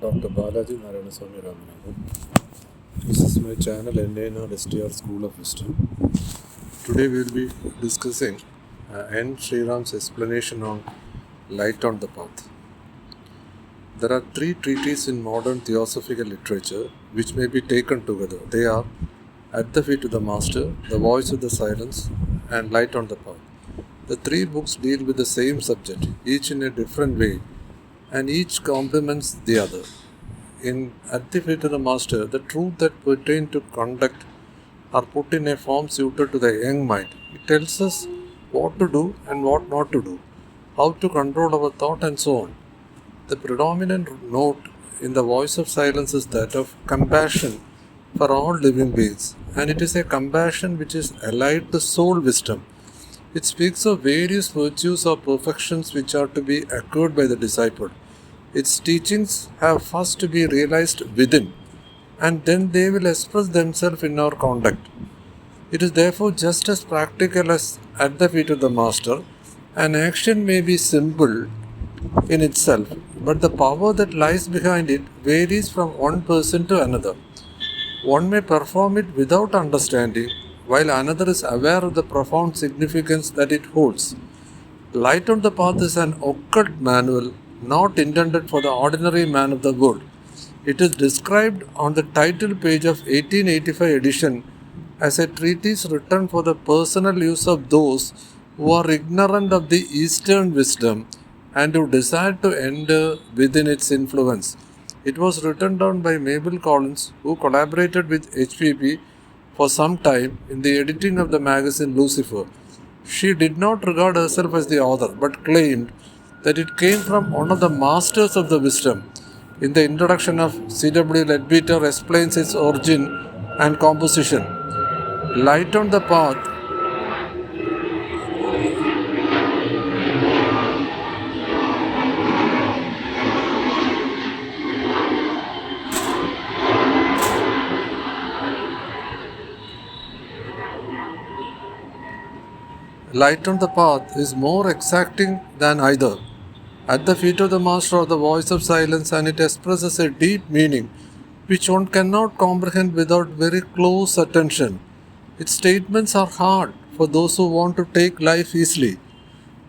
Dr. Balaji Narayanaswamy Ramanathan. This is my channel NNR STR School of Wisdom. Today we will be discussing N. Sriram's explanation on light on the path. There are three treatises in modern theosophical literature which may be taken together. They are At the Feet of the Master, The Voice of the Silence, and Light on the Path. The three books deal with the same subject, each in a different way, and each complements the other. In At the Feet of the Master, the truth that pertain to conduct are put in a form suited to the young mind. It tells us what to do and what not to do, how to control our thought, and so on. The predominant note in the Voice of Silence is that of compassion for all living beings, and it is a compassion which is allied to soul wisdom. It speaks of various virtues or perfections which are to be acquired by the disciple. Its teachings have first to be realized within, and then they will express themselves in our conduct. It is therefore just as practical as At the Feet of the Master. An action may be simple in itself, but the power that lies behind it varies from one person to another. One may perform it without understanding, while another is aware of the profound significance that it holds. Light on the Path is an occult manual not intended for the ordinary man of the world. It is described on the title page of 1885 edition as a treatise written for the personal use of those who are ignorant of the Eastern wisdom and who desire to enter within its influence. It was written down by Mabel Collins, who collaborated with HPP for some time in the editing of the magazine Lucifer. She did not regard herself as the author, but claimed that it came from one of the masters of the wisdom. In the introduction of C.W. Leadbeater explains its origin and composition. Light on the Path Light on the Path is more exacting than either. At the Feet of the Master or The Voice of Silence, and it expresses a deep meaning which one cannot comprehend without very close attention. Its statements are hard for those who want to take life easily,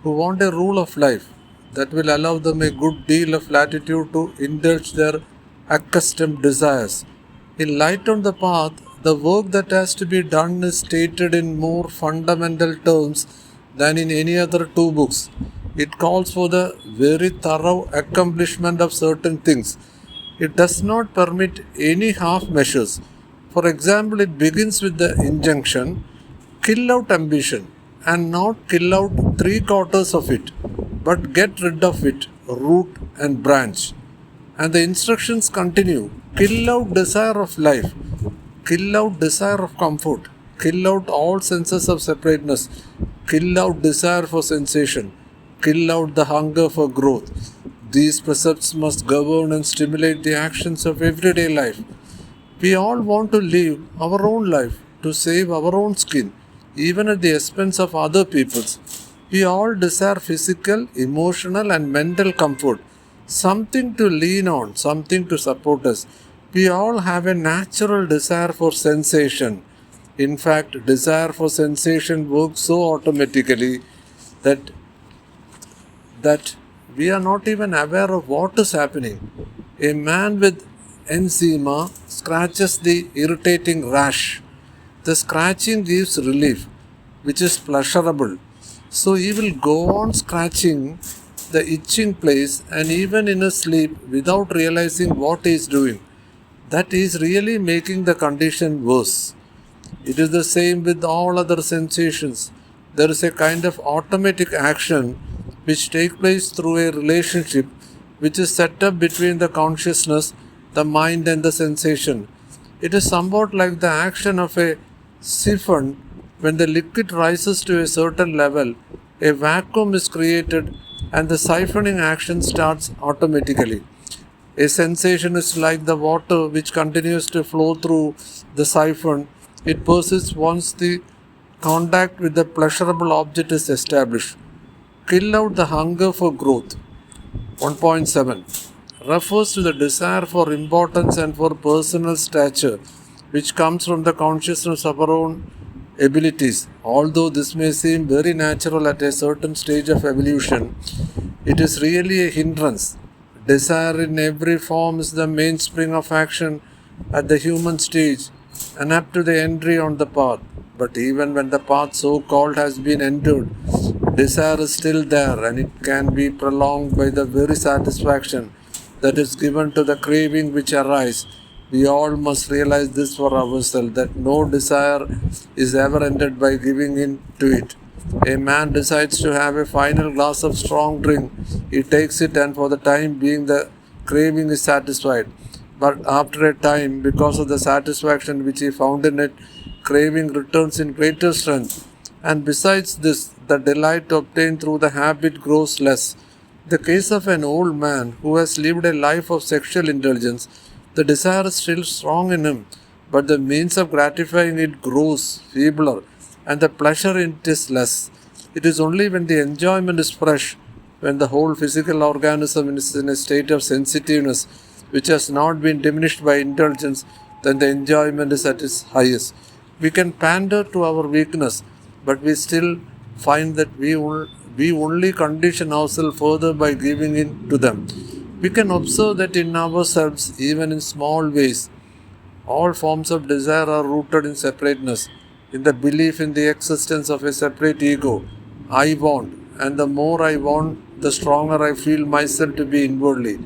who want a rule of life that will allow them a good deal of latitude to indulge their accustomed desires. In Light on the Path, the work that has to be done is stated in more fundamental terms than in any other two books. It calls for the very thorough accomplishment of certain things. It does not permit any half measures. For example, it begins with the injunction, kill out ambition, and not kill out 3/4 of it, but get rid of it, root and branch. And the instructions continue, kill out desire of life, kill out desire of comfort, kill out all senses of separateness, kill out desire for sensation, kill out the hunger for growth. These precepts must govern and stimulate the actions of everyday life. We all want to live our own life, to save our own skin, even at the expense of other people's. We all desire physical, emotional, and mental comfort, something to lean on, something to support us. We all have a natural desire for sensation. In fact, desire for sensation works so automatically that we are not even aware of what is happening. A man with eczema scratches the irritating rash. The scratching gives relief, which is pleasurable. So he will go on scratching the itching place, and even in his sleep, without realizing what he is doing, that is really making the condition worse. It is the same with all other sensations. There is a kind of automatic action which takes place through a relationship which is set up between the consciousness, the mind, and the sensation. It is somewhat like the action of a siphon. When the liquid rises to a certain level, a vacuum is created and the siphoning action starts automatically. A sensation is like the water which continues to flow through the siphon. It persists once the contact with the pleasurable object is established. Kill out the hunger for growth. 1.7. refers to the desire for importance and for personal stature, which comes from the consciousness of our own abilities. Although this may seem very natural at a certain stage of evolution, it is really a hindrance. Desire in every form is the mainspring of action at the human stage and up to the entry on the path. But even when the path so called has been entered, desire is still there and it can be prolonged by the very satisfaction that is given to the craving which arises. We all must realize this for ourselves, that no desire is ever ended by giving in to it. A man decides to have a final glass of strong drink, he takes it, and for the time being the craving is satisfied. But after a time, because of the satisfaction which he found in it, craving returns in greater strength. And besides this, the delight obtained through the habit grows less. The case of an old man who has lived a life of sexual indulgence, the desire is still strong in him, but the means of gratifying it grows feebler, and the pleasure in it is less. It is only when the enjoyment is fresh, when the whole physical organism is in a state of sensitiveness which has not been diminished by indulgence, then the enjoyment is at its highest. We can pander to our weakness, but we still find that we only condition ourselves further by giving in to them. We can observe that in ourselves, even in small ways. All forms of desire are rooted in separateness, in the belief in the existence of a separate ego. I want, and the more I want, the stronger I feel myself to be inwardly.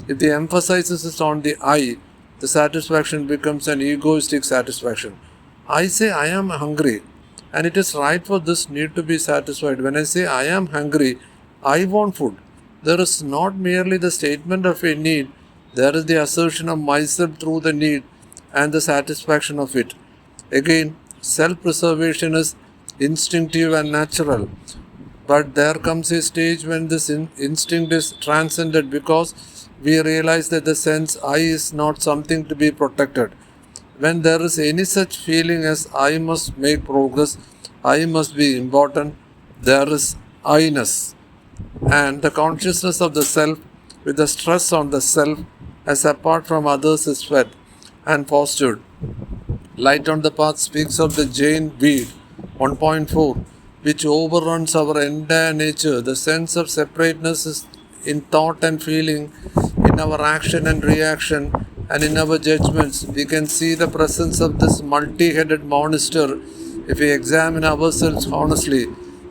If the emphasis is on the I, the satisfaction becomes an egoistic satisfaction. I say I am hungry, and it is right for this need to be satisfied. When I say I am hungry, I want food. There is not merely the statement of a need, there is the assertion of myself through the need and the satisfaction of it. Again, self-preservation is instinctive and natural, but there comes a stage when this instinct is transcended because we realize that the sense I is not something to be protected. When there is any such feeling as I must make progress, I must be important, there is I-ness. And the consciousness of the self with the stress on the self as apart from others is fed and fostered. Light on the Path speaks of the Jain weed, 1.4, which overruns our entire nature. The sense of separateness is in thought and feeling, in our action and reaction, and in our judgments. We can see the presence of this multi-headed monster if we examine ourselves honestly.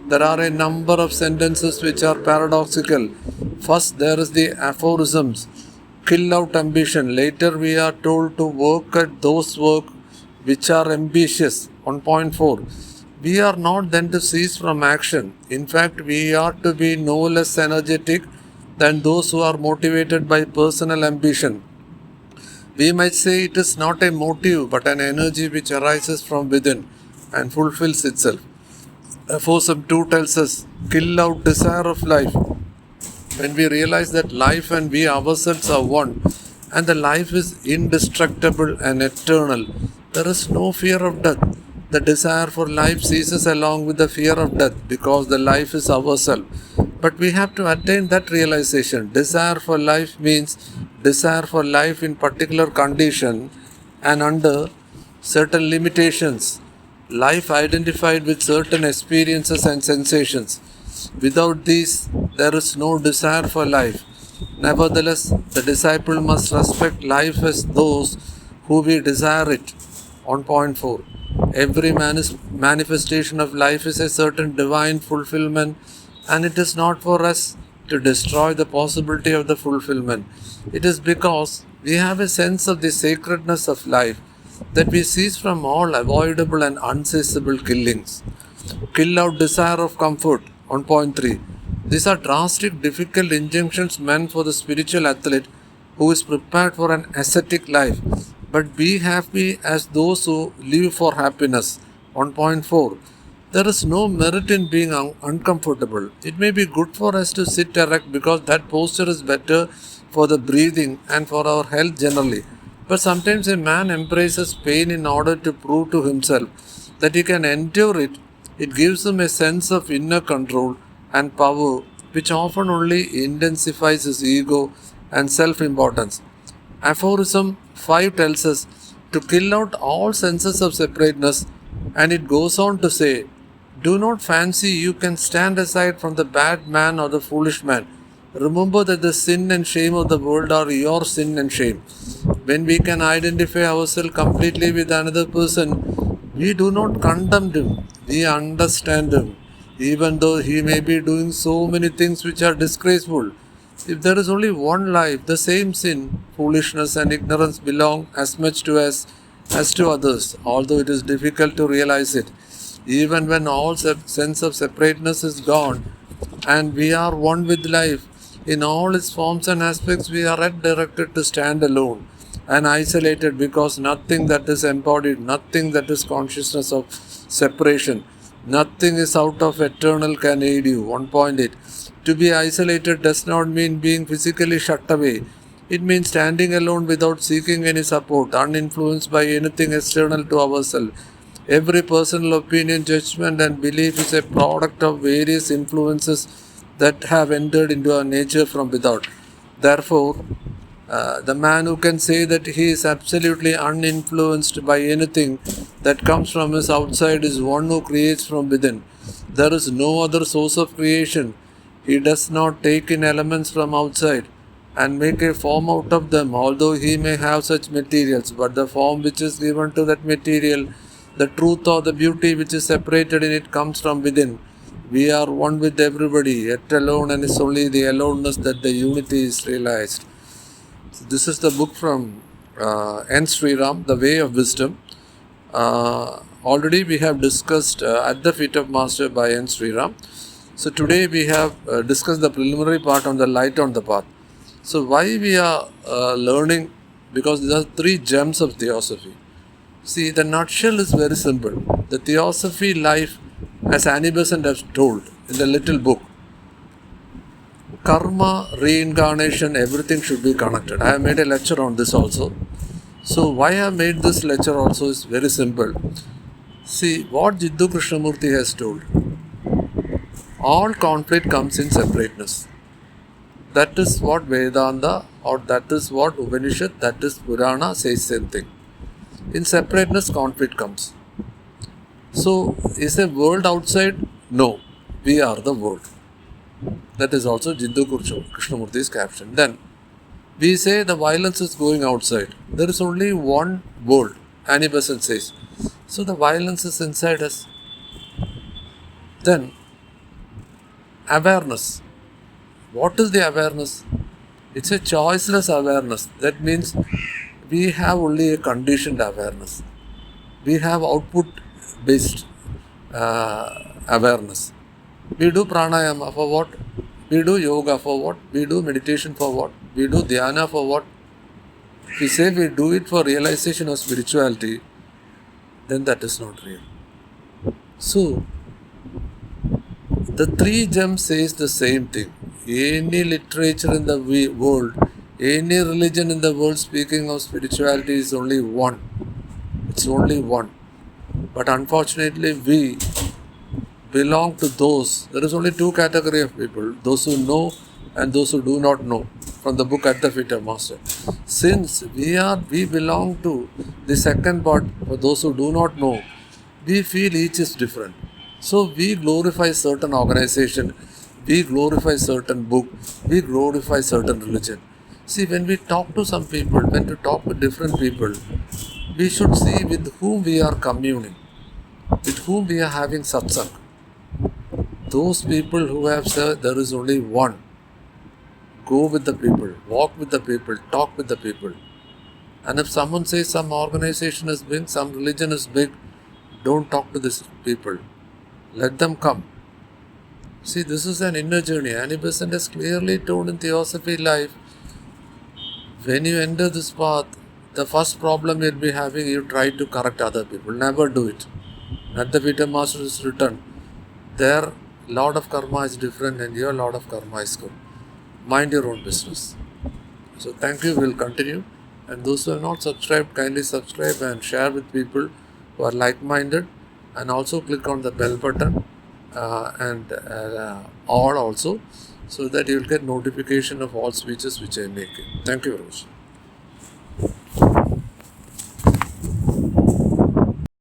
There are a number of sentences which are paradoxical. First, there is the aphorisms, kill out ambition. Later, we are told to work at those work which are ambitious. 1.4. We are not then to cease from action. In fact, we are to be no less energetic than those who are motivated by personal ambition. We might say it is not a motive but an energy which arises from within and fulfills itself. Aphorism 2 tells us, kill out desire of life. When we realize that life and we ourselves are one, and the life is indestructible and eternal, there is no fear of death. The desire for life ceases along with the fear of death because the life is ourselves. But we have to attain that realization. Desire for life means desire for life in particular condition and under certain limitations. Life identified with certain experiences and sensations. Without these, there is no desire for life. Nevertheless, the disciple must respect life as those who we desire it. 1.4. Every manifestation of life is a certain divine fulfillment, and it is not for us to destroy the possibility of the fulfillment. It is because we have a sense of the sacredness of life that we cease from all avoidable and unceasable killings. Kill out desire of comfort. 1.3. These are drastic, difficult injunctions meant for the spiritual athlete who is prepared for an ascetic life. But be happy as those who live for happiness. 1.4. There is no merit in being uncomfortable. It may be good for us to sit erect because that posture is better for the breathing and for our health generally. But sometimes a man embraces pain in order to prove to himself that he can endure it. It gives him a sense of inner control and power, which often only intensifies his ego and self-importance. Aphorism 5 tells us to kill out all senses of separateness, and it goes on to say, do not fancy you can stand aside from the bad man or the foolish man. Remember that the sin and shame of the world are your sin and shame. When we can identify ourselves completely with another person, we do not condemn him, we understand him, even though he may be doing so many things which are disgraceful. If there is only one life, the same sin, foolishness, and ignorance belong as much to us as to others, although it is difficult to realize it. Even when all sense of separateness is gone and we are one with life, in all its forms and aspects, we are directed to stand alone and isolated, because nothing that is embodied, nothing that is consciousness of separation, nothing is out of eternal can aid you. 1.8. To be isolated does not mean being physically shut away. It means standing alone without seeking any support, uninfluenced by anything external to ourselves. Every personal opinion, judgment, and belief is a product of various influences that have entered into our nature from without. Therefore, the man who can say that he is absolutely uninfluenced by anything that comes from his outside is one who creates from within. There is no other source of creation. He does not take in elements from outside and make a form out of them, although he may have such materials, but the form which is given to that material, the truth or the beauty which is separated in it, comes from within. We are one with everybody, yet alone, and it's only the aloneness that the unity is realized. So this is the book from N. Sriram, The Way of Wisdom. Already we have discussed At the Feet of Master by N. Sriram. So today we have discussed the preliminary part on the light on the path. So why we are learning? Because there are 3 gems of theosophy. See, the nutshell is very simple. The theosophy life, as Annie Besant has told in the little book, karma, reincarnation, everything should be connected. I have made a lecture on this also. So why I have made this lecture also is very simple. See, what Jiddu Krishnamurti has told. All conflict comes in separateness. That is what Vedanta, or that is what Upanishad, that is Purana says same thing. In separateness, conflict comes. So, is a world outside? No. We are the world. That is also Jiddu Krishnamurti's caption. Then, we say the violence is going outside. There is only one world, Annie Besant says. So, the violence is inside us. Then, awareness. What is the awareness? It's a choiceless awareness. That means we have only a conditioned awareness. We have output-based awareness. We do pranayama for what? We do yoga for what? We do meditation for what? We do dhyana for what? If we say we do it for realization of spirituality, then that is not real. So, the 3 gems says the same thing. Any literature in the world, any religion in the world speaking of spirituality is only one. It's only one. But unfortunately, we belong to those. There is only 2 categories of people. Those who know and those who do not know. From the book At the Feet of Master. Since we belong to the second part, for those who do not know, we feel each is different. So we glorify certain organization, we glorify certain book, we glorify certain religion. See, when we talk to some people, when we talk to different people, we should see with whom we are communing, with whom we are having satsang. Those people who have said there is only one, go with the people, walk with the people, talk with the people. And if someone says some organization is big, some religion is big, don't talk to these people. Let them come. See, this is an inner journey. Annie Besant has clearly told in Theosophy Life, when you enter this path, the first problem you'll be having, you try to correct other people. Never do it. At the Feet of Master is written, their lot of karma is different and your lot of karma is good. Mind your own business. So thank you. We'll continue. And those who have not subscribed, kindly subscribe and share with people who are like-minded. And also click on the bell button and all also. so that you will get notification of all speeches which I make. Thank you very much.